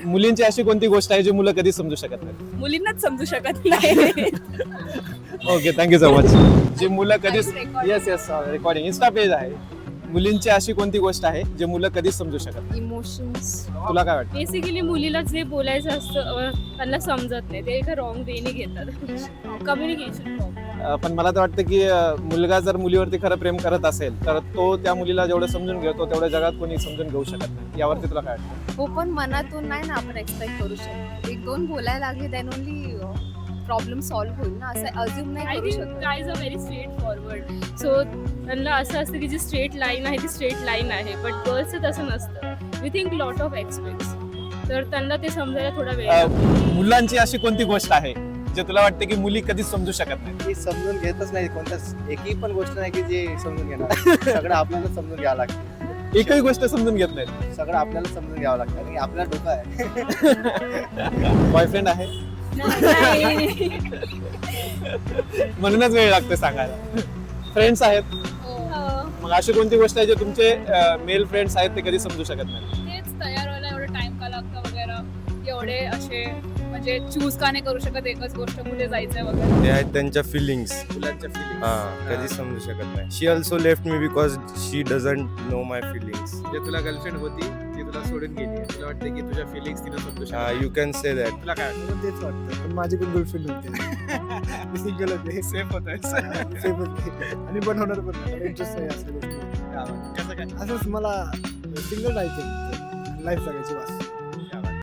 मुलींची अशी कोणती गोष्ट आहे जी मुलं कधी समजू शकत नाही? मुलींनाच समजू शकत नाही. Okay, thank you so much. जी मुलं कधीच yes yes recording insta page आहे. मुलींची अशी कोणती गोष्ट आहे जे मुलं कधीच समजू शकत नाही? इमोशन्स. तुला काय वाटतं? बेसिकली मुलीला जे बोलायचं असतं त्यांना समजत नाही, ते एका रॉंग वेने घेतात. Communication problem. पण मला तर वाटतं की मुलगा जर मुलीवरती खरं प्रेम करत असेल तर तो त्या मुलीला जेवढं समजून घेतो तेवढं जगात कोणी समजून घेऊ शकत नाही. यावरती तुला काय वाटतं? हो, पण मनातून नाही ना आपण एक्सपेक्ट करू शकतो. एक दोन बोलायला लागले देन ओनली प्रॉब्लेम सॉल्व्ह होईल ना, असं अज्युम नाही आय करू थिंक शकत. Guys are very straightforward. So त्यांना असं असतं की जी स्ट्रेट लाईन आहे ती स्ट्रेट लाईन आहे, बट गर्ल्सचं तसं नसतं. We think lot of expects. तर त्यांना ते समजायला थोडा वेळ लागतो. मुलांची अशी कोणती गोष्ट आहे जे तुला वाटते की मुली कधीच समजू शकत नाही? ती समजून घेतच नाही. कोणत्याच एकही पण गोष्ट नाही की जी समजून घेणार. सगळं आपल्याला समजून घ्यावं लागतं. एकही गोष्ट समजून घेत नाही. सगळं आपल्याला समजून घ्यावं लागतं कारण की आपल्याला डोकं आहे. बॉयफ्रेंड आहे नाही. म्हणूनच वेळ लागतो सांगायला. फ्रेंड्स आहेत, हो. मग अशी कोणती गोष्ट आहे जे तुमचे मेल फ्रेंड्स आहेत ते कधी समजू शकत नाही? तेच तयार व्हायला एवढं टाइम का लागतं वगैरे, एवढे असे म्हणजे चूज का नाही करू शकत एकच गोष्ट कुठे जायचंय वगैरे. ते आहेत त्यांच्या फिलिंग्स. मुलांच्या feelings. कधी समजू शकत नाही. She also left me because she doesn't know my feelings. जे तुला गर्लफ्रेंड होती ती तुला सोडून गेली, तुला वाटते की तुझ्या फिलिंग्स तिने समजू शकत यू कॅन से दॅट. तुला काय वाटतं? तेच वाटतं. पण माझी पण गर्लफ्रेंड होती. मी सिंगल होते. सेफ होत सेफ होते. आणि बनवणार पण इंटरेस्ट नाही असल्या गोष्टी. कसं काय? असंच मला सिंगल राहायचं, लाईफ जगायची बस.